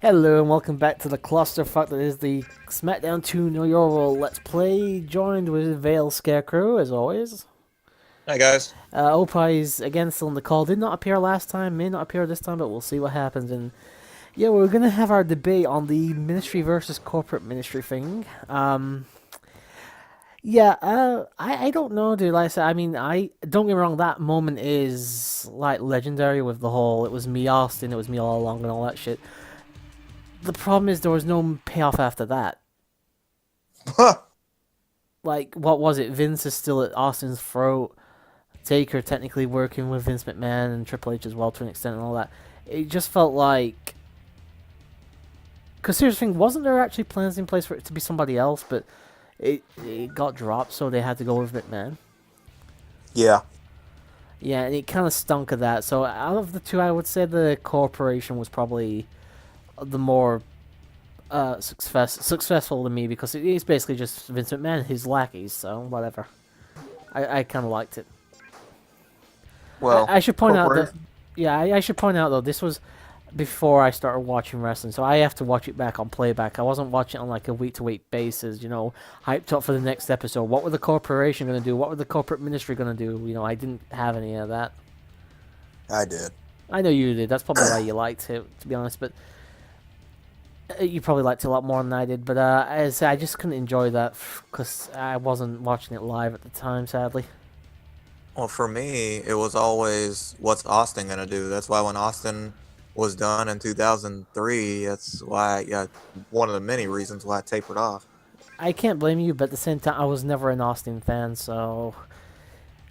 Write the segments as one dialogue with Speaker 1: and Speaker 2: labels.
Speaker 1: Hello and welcome back to the clusterfuck that is the Smackdown 2 Know Your Role Let's Play, joined with Vale Scarecrow, as always.
Speaker 2: Hi guys.
Speaker 1: Opie is again still in the call, did not appear last time, may not appear this time, but we'll see what happens. And yeah, we're gonna have our debate on the ministry versus corporate ministry thing. I don't know, dude. Like I said, I mean, I don't get me wrong. That moment is like legendary with the whole "it was me, Austin, it was me all along" and all that shit. The problem is there was no payoff after that. Like, what was it? Vince is still at Austin's throat. Taker technically working with Vince McMahon and Triple H as well to an extent and all that. It just felt like. Because here's the thing, wasn't there actually plans in place for it to be somebody else, but it got dropped, so they had to go with McMahon?
Speaker 2: Yeah.
Speaker 1: Yeah, and it kind of stunk of that. So out of the two, I would say the corporation was probably the more successful to me because it is basically just Vince McMahon and his lackeys, so whatever. I kind of liked it.
Speaker 2: Well,
Speaker 1: I should point out that,
Speaker 2: corporation.
Speaker 1: yeah, I should point out though, this was before I started watching wrestling, so I have to watch it back on playback. I wasn't watching it on like a week to week basis, hyped up for the next episode. What were the corporation going to do? What were the corporate ministry going to do? I didn't have any of that.
Speaker 2: I did.
Speaker 1: I know you did. That's probably why you liked it, to be honest, but you probably liked it a lot more than I did. But as I said, I just couldn't enjoy that because I wasn't watching it live at the time, sadly.
Speaker 2: Well, for me, it was always what's Austin gonna do. That's why when Austin was done in 2003, that's why, yeah, one of the many reasons why I tapered off.
Speaker 1: I can't blame you, but at the same time, I was never an Austin fan, so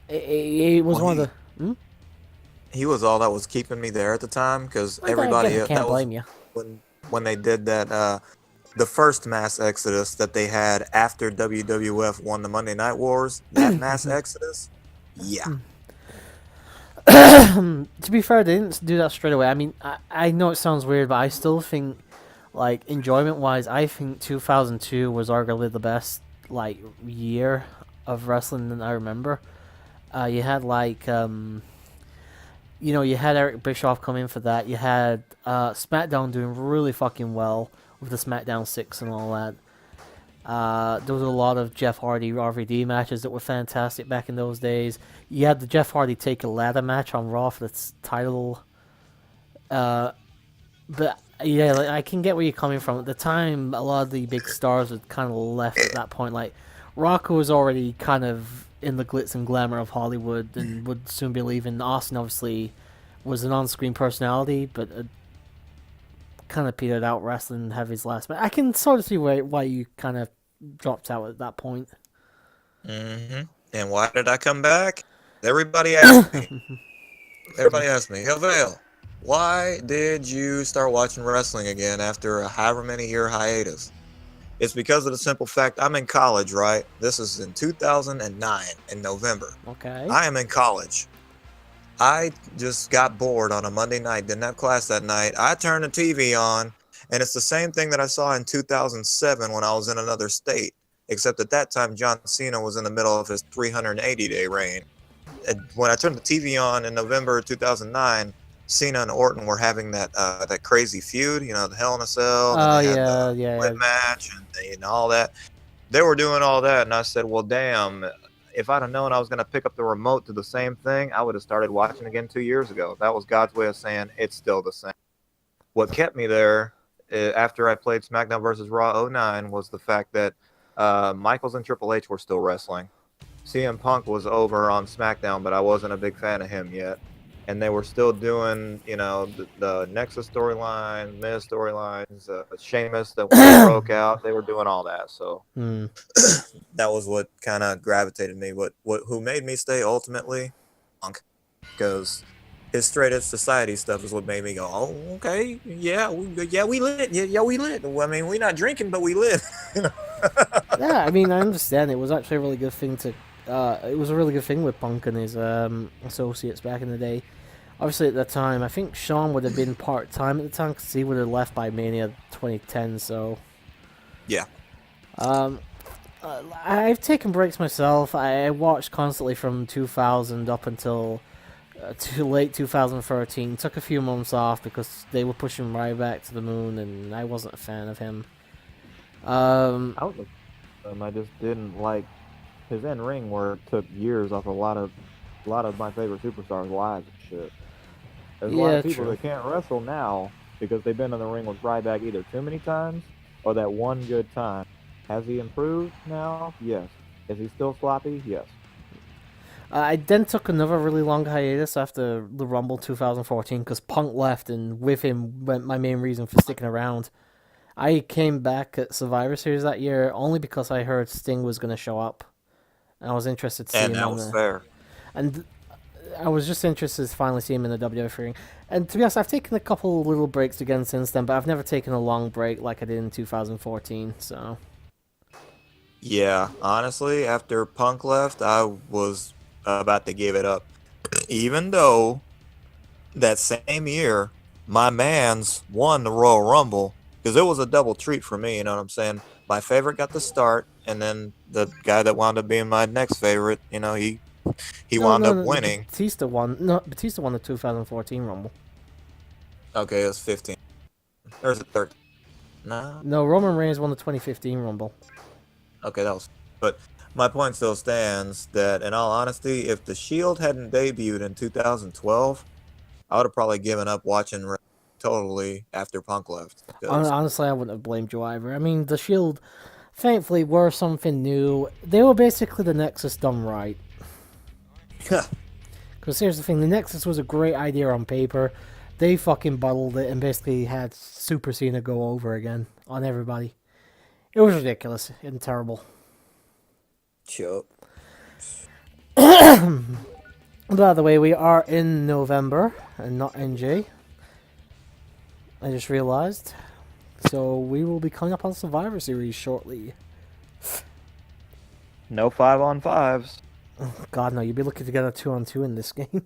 Speaker 1: it was
Speaker 2: Well,
Speaker 1: one of
Speaker 2: he
Speaker 1: the. Hmm?
Speaker 2: he was all that was keeping me there at the time because
Speaker 1: I guess
Speaker 2: everybody
Speaker 1: I can't
Speaker 2: that was
Speaker 1: blame you.
Speaker 2: when they did that the first mass exodus that they had after WWF won the Monday Night Wars. That mass exodus, yeah.
Speaker 1: To be fair, they didn't do that straight away. I mean, I know it sounds weird, but I still think, like, enjoyment wise, I think 2002 was arguably the best, like, year of wrestling that I remember. You had, like, you had Eric Bischoff come in for that. You had SmackDown doing really fucking well with the SmackDown 6 and all that. There was a lot of Jeff Hardy RVD matches that were fantastic back in those days. You had the Jeff Hardy take a ladder match on Raw for its title. But yeah, like, I can get where you're coming from. At the time, a lot of the big stars had kind of left at that point. Like Rocco was already kind of in the glitz and glamour of Hollywood and would soon be leaving. Austin obviously was an on-screen personality, but kind of petered out wrestling and have his last match. I can sort of see why you kind of dropped out at that point.
Speaker 2: And why did I come back? Everybody asked me. Everybody asked me, Vale, why did you start watching wrestling again after a however many year hiatus? It's because of the simple fact I'm in college, right? This is in 2009 in November.
Speaker 1: Okay.
Speaker 2: I am in college. I just got bored on a Monday night, didn't have class that night. I turned the TV on, and it's the same thing that I saw in 2007 when I was in another state, except at that time John Cena was in the middle of his 380-day reign. And when I turned the TV on in November 2009, Cena and Orton were having that crazy feud, the Hell in a Cell, and then
Speaker 1: Oh
Speaker 2: they had
Speaker 1: yeah,
Speaker 2: the
Speaker 1: yeah,
Speaker 2: split match and all that. They were doing all that, and I said, well, damn, if I'd have known I was going to pick up the remote to the same thing, I would have started watching again 2 years ago. That was God's way of saying it's still the same. What kept me there after I played SmackDown versus Raw '09 was the fact that Michaels and Triple H were still wrestling. CM Punk was over on SmackDown, but I wasn't a big fan of him yet. And they were still doing, the Nexus storyline, Miz storylines, Sheamus that when they broke out, they were doing all that. So
Speaker 1: Hmm.
Speaker 2: that was what kind of gravitated me. Who made me stay ultimately? Punk, because his straight edge society stuff is what made me go, oh, okay, we lit, yeah, we lit. I mean, we not drinking, but we lit.
Speaker 1: Yeah, I mean, I understand. It was actually a really good thing to. It was a really good thing with Punk and his associates back in the day. Obviously, at the time, I think Sean would have been part time at the time because he would have left by Mania 2010. So,
Speaker 2: Yeah.
Speaker 1: um, I've taken breaks myself. I watched constantly from 2000 up until to late 2013. Took a few months off because they were pushing Ryback to the moon, and I wasn't a fan of him.
Speaker 2: I was I just didn't like his in ring where it took years off a lot of my favorite superstars' lives and shit. There's a lot
Speaker 1: Yeah,
Speaker 2: of people
Speaker 1: true.
Speaker 2: that can't wrestle now because they've been in the ring with Ryback either too many times or that one good time. Has he improved now? Yes. Is he still sloppy? Yes.
Speaker 1: I then took another really long hiatus after the Rumble 2014 because Punk left, and with him went my main reason for sticking around. I came back at Survivor Series that year only because I heard Sting was going to show up. And I was interested to see
Speaker 2: And
Speaker 1: him
Speaker 2: that
Speaker 1: on
Speaker 2: was
Speaker 1: the.
Speaker 2: fair.
Speaker 1: And I was just interested to finally see him in the WWF ring. And to be honest, I've taken a couple little breaks again since then, but I've never taken a long break like I did in 2014. So
Speaker 2: Yeah, honestly, after Punk left, I was about to give it up. Even though that same year, my man's won the Royal Rumble because it was a double treat for me. You know what I'm saying? My favorite got the start, and then the guy that wound up being my next favorite, he
Speaker 1: no,
Speaker 2: wound
Speaker 1: no,
Speaker 2: up
Speaker 1: no.
Speaker 2: winning.
Speaker 1: Batista won. No, Batista won the 2014 Rumble.
Speaker 2: Okay, it was 15. Or is it 13? No.
Speaker 1: No, Roman Reigns won the 2015 Rumble.
Speaker 2: Okay, that was. But my point still stands that, in all honesty, if the Shield hadn't debuted in 2012, I would have probably given up watching totally after Punk left. Because
Speaker 1: Honestly, I wouldn't have blamed you either. I mean, the Shield, thankfully, were something new. They were basically the Nexus done right. Because here's the thing, the Nexus was a great idea on paper. They fucking bottled it and basically had Super Cena go over again on everybody. It was ridiculous and terrible.
Speaker 2: Chup.
Speaker 1: By the way, we are in November and not NJ. I just realized. So we will be coming up on Survivor Series shortly.
Speaker 2: No 5-on-5s.
Speaker 1: God, no, you'd be looking to get a 2-on-2 in this game.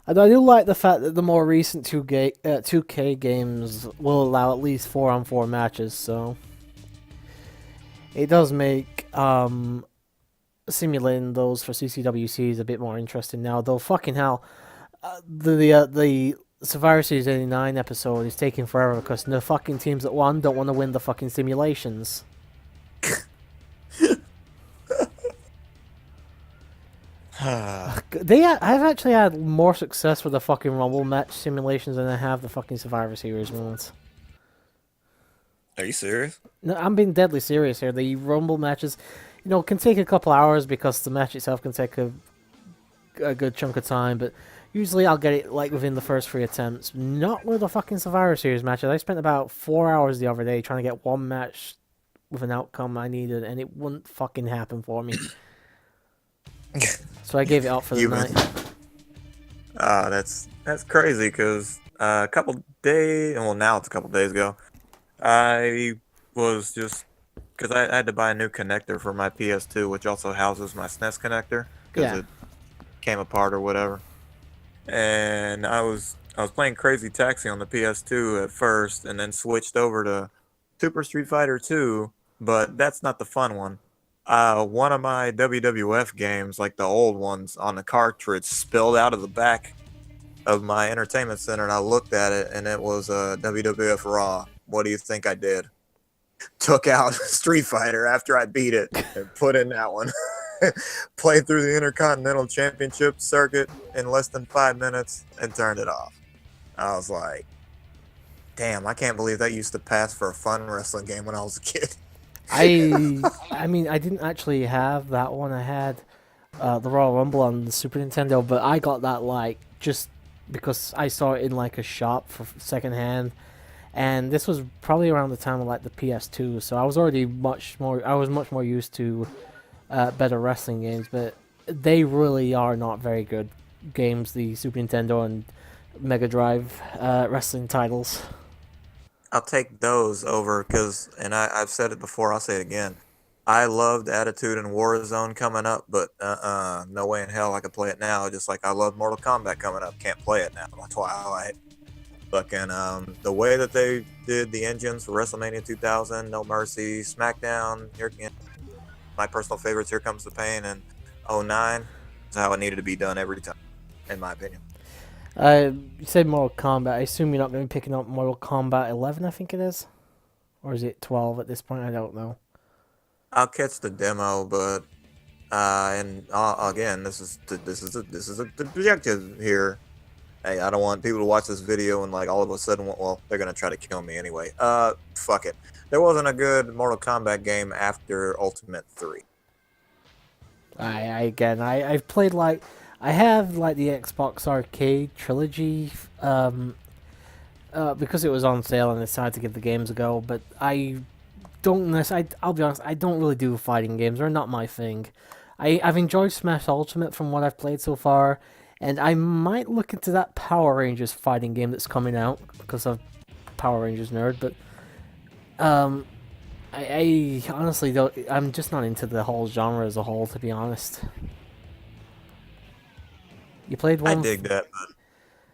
Speaker 1: And I do like the fact that the more recent 2K games will allow at least 4-on-4 matches, so it does make simulating those for CCWCs a bit more interesting now. Though fucking hell, the Survivor Series 89 episode is taking forever because the fucking teams that won don't want to win the fucking simulations. I've actually had more success with the fucking Rumble match simulations than I have the fucking Survivor Series ones.
Speaker 2: Are you serious?
Speaker 1: No, I'm being deadly serious here. The Rumble matches, can take a couple hours because the match itself can take a good chunk of time, but usually I'll get it like within the first 3 attempts. Not with the fucking Survivor Series matches. I spent about 4 hours the other day trying to get one match with an outcome I needed, and it wouldn't fucking happen for me. So I gave it up for the night.
Speaker 2: That's crazy because a couple days, well, now it's a couple days ago, I was just, because I had to buy a new connector for my PS2, which also houses my SNES connector, because it came apart or whatever. And I was playing Crazy Taxi on the PS2 at first, and then switched over to Super Street Fighter 2, but that's not the fun one. One of my WWF games, like the old ones on the cartridge, spilled out of the back of my entertainment center, and I looked at it, and it was WWF Raw. What do you think I did? Took out Street Fighter after I beat it and put in that one. Played through the Intercontinental Championship circuit in less than 5 minutes and turned it off. I was like, damn, I can't believe that used to pass for a fun wrestling game when I was a kid.
Speaker 1: I mean, I didn't actually have that one. I had the Royal Rumble on the Super Nintendo, but I got that just because I saw it in a shop for secondhand, and this was probably around the time of the PS2, so I was already much more used to better wrestling games, but they really are not very good games. The Super Nintendo and Mega Drive wrestling titles.
Speaker 2: I'll take those over because, and I've said it before, I'll say it again. I loved Attitude and Warzone coming up, but no way in hell I could play it now. Just like I love Mortal Kombat coming up, can't play it now. That's why I like fucking the way that they did the engines for WrestleMania 2000, No Mercy, Smackdown. My personal favorites, Here Comes the Pain, and 09 is how it needed to be done every time, in my opinion.
Speaker 1: You said Mortal Kombat. I assume you're not going to be picking up Mortal Kombat 11, I think it is? Or is it 12 at this point? I don't know.
Speaker 2: I'll catch the demo, but and again, this is the objective here. Hey, I don't want people to watch this video and like all of a sudden, well, they're gonna try to kill me anyway. Fuck it. There wasn't a good Mortal Kombat game after Ultimate 3.
Speaker 1: I've played like I have like the Xbox Arcade trilogy, because it was on sale and I decided to give the games a go. But I'll be honest, I don't really do fighting games. They're not my thing. I've enjoyed Smash Ultimate from what I've played so far, and I might look into that Power Rangers fighting game that's coming out because I'm a Power Rangers nerd. But I honestly don't. I'm just not into the whole genre as a whole, to be honest. You played one?
Speaker 2: I dig that, but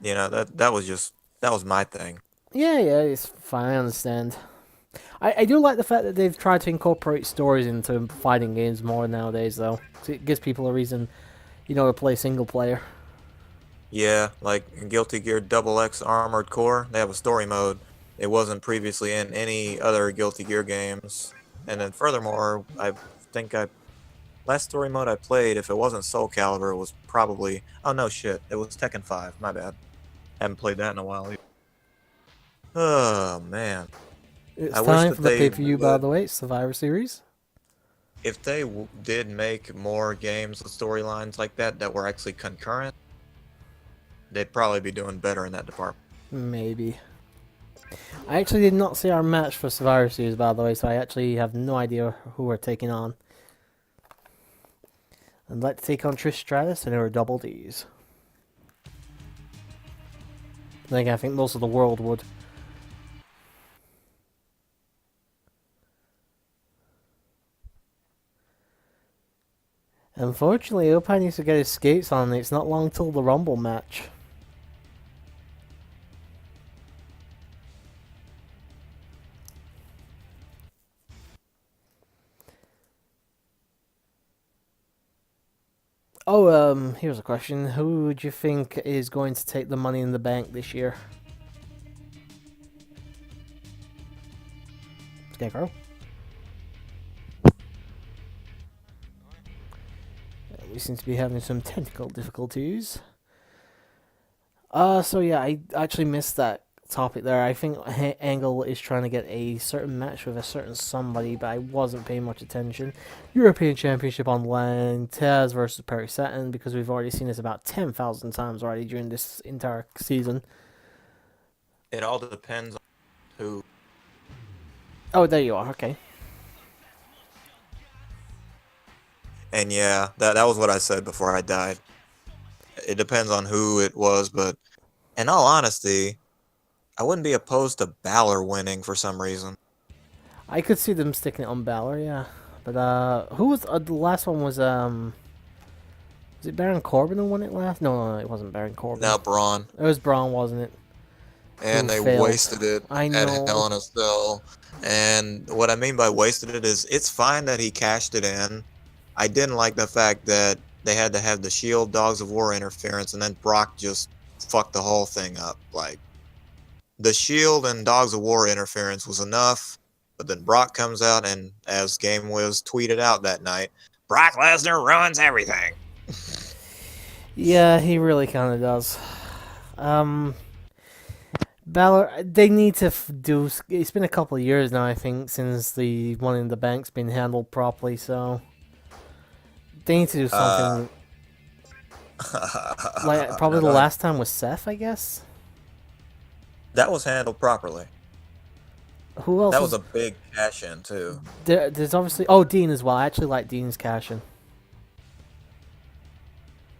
Speaker 2: you know that was my thing.
Speaker 1: Yeah, it's fine. I understand. I do like the fact that they've tried to incorporate stories into fighting games more nowadays, though. 'Cause it gives people a reason, to play single player.
Speaker 2: Yeah, like Guilty Gear XX Armored Core, they have a story mode. It wasn't previously in any other Guilty Gear games. And then furthermore, I think last story mode I played, if it wasn't Soul Calibur, it was probably, oh no shit, it was Tekken 5. My bad. Haven't played that in a while either. Oh man.
Speaker 1: It's
Speaker 2: I wish
Speaker 1: time
Speaker 2: that
Speaker 1: for the
Speaker 2: they
Speaker 1: pay-per-view, by
Speaker 2: would-
Speaker 1: the way. It's Survivor Series.
Speaker 2: If they did make more games with storylines like that were actually concurrent, they'd probably be doing better in that department.
Speaker 1: Maybe. I actually did not see our match for Survivor Series, by the way, so I actually have no idea who we're taking on. I'd like to take on Trish Stratus and her Double Ds. I think most of the world would. Unfortunately, Opie needs to get his skates on. It's not long till the Rumble match. Oh, here's a question. Who would you think is going to take the Money in the Bank this year? Scarecrow? We seem to be having some technical difficulties. So yeah, I actually missed that topic there. I think Angle is trying to get a certain match with a certain somebody, but I wasn't paying much attention. European Championship on the line, Taz versus Perry Saturn, because we've already seen this about 10,000 times already during this entire season.
Speaker 2: It all depends on who.
Speaker 1: Oh, there you are. Okay.
Speaker 2: And yeah, that was what I said before I died. It depends on who it was, but in all honesty, I wouldn't be opposed to Balor winning for some reason.
Speaker 1: I could see them sticking it on Balor, yeah. But who was the last one? Was it Baron Corbin who won it last? No, it wasn't Baron Corbin.
Speaker 2: Now Braun.
Speaker 1: It was Braun, wasn't it?
Speaker 2: And they
Speaker 1: failed.
Speaker 2: wasted it
Speaker 1: I
Speaker 2: at
Speaker 1: know.
Speaker 2: Hell in a Cell. And what I mean by wasted it is it's fine that he cashed it in. I didn't like the fact that they had to have the Shield Dogs of War interference and then Brock just fucked the whole thing up. Like, the Shield and Dogs of War interference was enough, but then Brock comes out and, as Game Wiz tweeted out that night, Brock Lesnar ruins everything.
Speaker 1: Yeah, he really kind of does. Balor, they need to do. It's been a couple of years now, I think, since the Money in the Bank's been handled properly. So they need to do something. Like probably the last time was Seth, I guess.
Speaker 2: That was handled properly.
Speaker 1: Who else?
Speaker 2: That was a big cash in too.
Speaker 1: There's obviously Dean as well. I actually like Dean's cash in.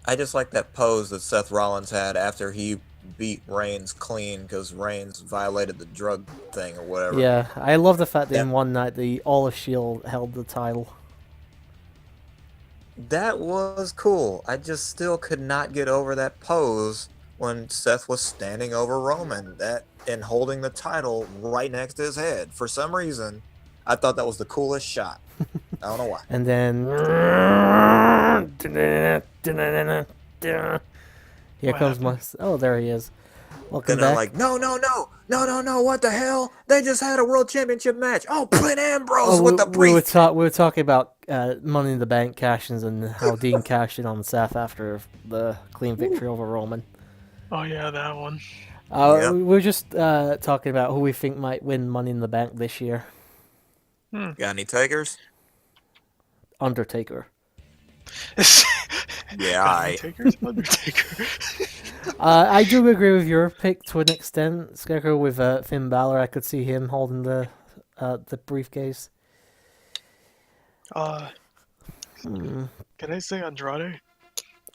Speaker 2: I just like that pose that Seth Rollins had after he beat Reigns clean because Reigns violated the drug thing or whatever.
Speaker 1: Yeah, I love the fact that in one night the All of Shield held the title.
Speaker 2: That was cool. I just still could not get over that pose when Seth was standing over Roman and holding the title right next to his head. For some reason, I thought that was the coolest shot. I don't know why.
Speaker 1: And then Here
Speaker 3: What
Speaker 1: comes my.
Speaker 3: happened?
Speaker 1: Oh, there he is. Welcome
Speaker 2: Then they're
Speaker 1: back.
Speaker 2: like, no, what the hell? They just had a world championship match. Oh, Brent Ambrose
Speaker 1: Oh,
Speaker 2: with the briefcase.
Speaker 1: we were talking about Money in the Bank cash-ins and how Dean cashed in on Seth after the clean victory over Roman.
Speaker 3: Oh yeah, that one.
Speaker 2: Yep.
Speaker 1: We were just talking about who we think might win Money in the Bank this year.
Speaker 2: Got any takers?
Speaker 1: Undertaker.
Speaker 2: Yeah,
Speaker 3: Undertaker.
Speaker 1: I do agree with your pick to an extent, Scarecrow, with Finn Balor. I could see him holding the briefcase.
Speaker 3: Can I say Andrade?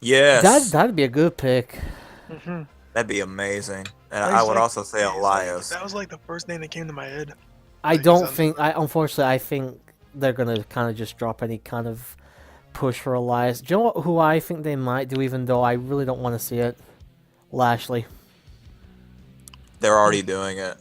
Speaker 2: Yes.
Speaker 1: That'd be a good pick.
Speaker 3: Mm-hmm.
Speaker 2: That'd be amazing. And I would also say Elias.
Speaker 3: That was like the first name that came to my head.
Speaker 1: I don't think. Unfortunately, I think they're gonna kind of just drop any kind of push for Elias. Do you know who I think they might do? Even though I really don't want to see it, Lashley.
Speaker 2: They're already doing it.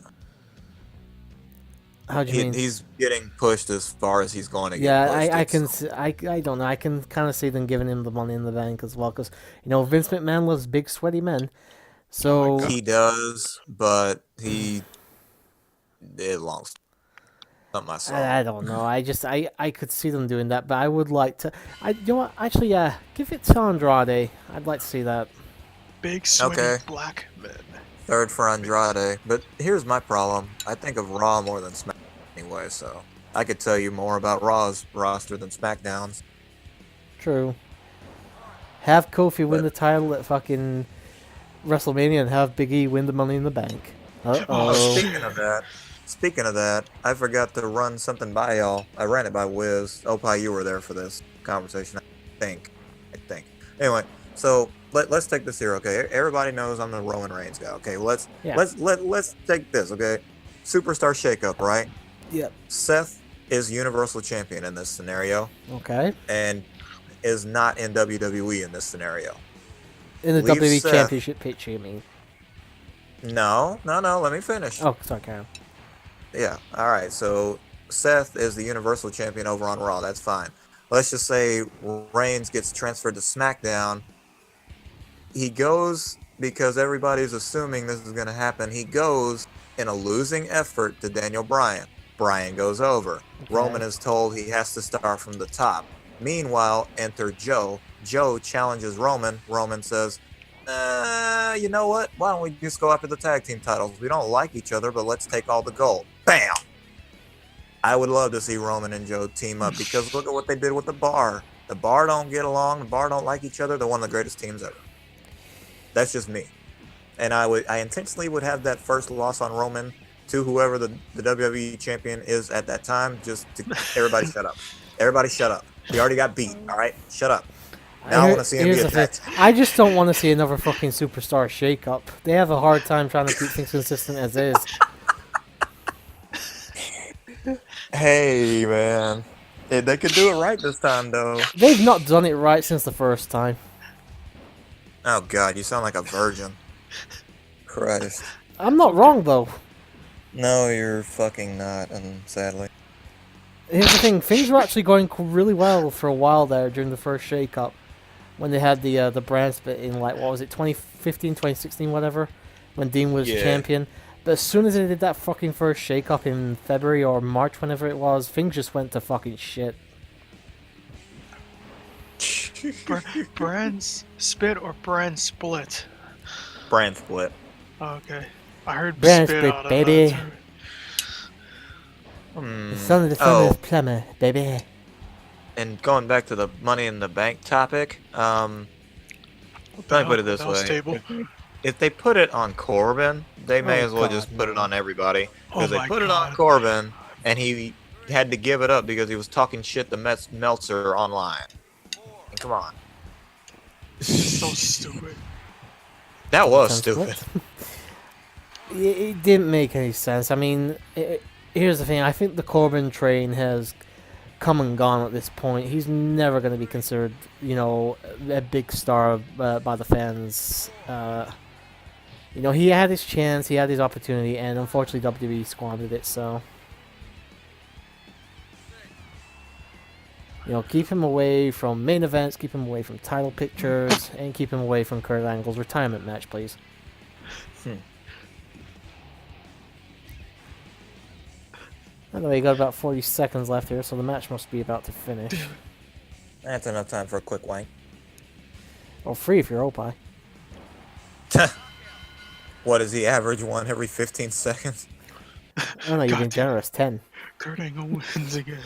Speaker 1: How do you mean?
Speaker 2: He's getting pushed as far as he's going to get
Speaker 1: Yeah,
Speaker 2: pushed.
Speaker 1: I can. I don't know. I can kind of see them giving him the Money in the Bank as well, because Vince McMahon loves big sweaty men. So
Speaker 2: He does, but it longs. Not my song.
Speaker 1: I don't know. I could see them doing that, but I would like to. Actually, yeah, give it to Andrade. I'd like to see that.
Speaker 3: Big sweaty
Speaker 2: Okay.
Speaker 3: black men.
Speaker 2: Third for Andrade. But here's my problem. I think of Raw more than SmackDown anyway, so I could tell you more about Raw's roster than SmackDown's.
Speaker 1: True. Have Kofi win the title at fucking WrestleMania and have Big E win the Money in the Bank.
Speaker 2: Oh, speaking of that, I forgot to run something by y'all. I ran it by Wiz. Opie, you were there for this conversation, I think. Anyway, so let's take this here, okay? Everybody knows I'm the Roman Reigns guy. Okay, let's take this, okay? Superstar shakeup, right?
Speaker 1: Yep.
Speaker 2: Seth is Universal Champion in this scenario.
Speaker 1: Okay.
Speaker 2: And is not in WWE in this scenario.
Speaker 1: In the
Speaker 2: Leave
Speaker 1: WWE
Speaker 2: Seth.
Speaker 1: Championship picture, you mean?
Speaker 2: No, let me finish.
Speaker 1: Oh, sorry, Karen.
Speaker 2: Yeah, alright, so Seth is the Universal Champion over on Raw, that's fine. Let's just say Reigns gets transferred to SmackDown. He goes, because everybody's assuming this is going to happen, he goes in a losing effort to Daniel Bryan. Bryan goes over.
Speaker 1: Okay.
Speaker 2: Roman is told he has to start from the top. Meanwhile, enter Joe. Joe challenges Roman. Roman says, you know what? Why don't we just go after the tag team titles? We don't like each other, but let's take all the gold. Bam! I would love to see Roman and Joe team up, because look at what they did with the Bar. The Bar don't get along. The Bar don't like each other. They're one of the greatest teams ever. That's just me. And I intentionally would have that first loss on Roman to whoever the WWE champion is at that time, just to everybody shut up. Everybody shut up. He already got beat, all right? Shut up. Now I want to see him
Speaker 1: Here's
Speaker 2: be
Speaker 1: the
Speaker 2: attacked.
Speaker 1: thing. I just don't want to see another fucking superstar shake-up. They have a hard time trying to keep things consistent as is.
Speaker 2: Hey, man. They could do it right this time, though.
Speaker 1: They've not done it right since the first time.
Speaker 2: Oh, God, you sound like a virgin. Christ.
Speaker 1: I'm not wrong, though.
Speaker 2: No, you're fucking not, and sadly.
Speaker 1: Here's the thing. Things were actually going really well for a while there during the first shake-up. When they had the brand split in, like, what was it, 2015, 2016, whatever? When Dean was champion. But as soon as they did that fucking first shake-up in February or March, whenever it was, things just went to fucking shit.
Speaker 3: Brand spit or brand split?
Speaker 2: Brand split.
Speaker 3: Oh, okay. I heard
Speaker 1: Brand
Speaker 3: spit
Speaker 1: split,
Speaker 3: out of
Speaker 1: baby.
Speaker 3: that too.
Speaker 1: The son of the plumber, baby.
Speaker 2: And going back to the Money in the Bank topic, let me put it this way. If they put it on Corbin, they may as well just put it on everybody. Because they put it on Corbin, and he had to give it up because he was talking shit to Meltzer online. And come on.
Speaker 3: So stupid.
Speaker 2: That was stupid.
Speaker 1: It didn't make any sense. I mean, here's the thing. I think the Corbin train has come and gone at this point. He's never going to be considered, a big star by the fans. He had his chance, he had his opportunity, and unfortunately WWE squandered it, so... You know, keep him away from main events, keep him away from title pictures, and keep him away from Kurt Angle's retirement match, please. Anyway, you got about 40 seconds left here, so the match must be about to finish.
Speaker 2: That's enough time for a quick wank.
Speaker 1: Or free if you're Opie.
Speaker 2: What is the average one every 15 seconds?
Speaker 1: I don't know, you've been
Speaker 3: God damn.
Speaker 1: generous. 10.
Speaker 3: Kurt Angle wins again.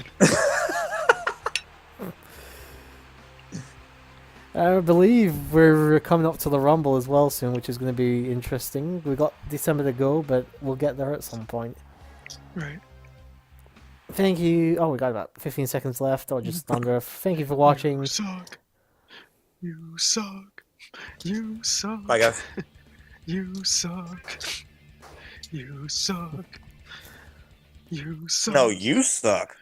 Speaker 1: I believe we're coming up to the Rumble as well soon, which is going to be interesting. We got December to go, but we'll get there at some point.
Speaker 3: Right.
Speaker 1: Thank you. Oh, we got about 15 seconds left, or just under. Thank you for watching.
Speaker 3: You suck. You suck. You suck.
Speaker 2: Bye, guys.
Speaker 3: You suck. You suck. You suck.
Speaker 2: No, you suck.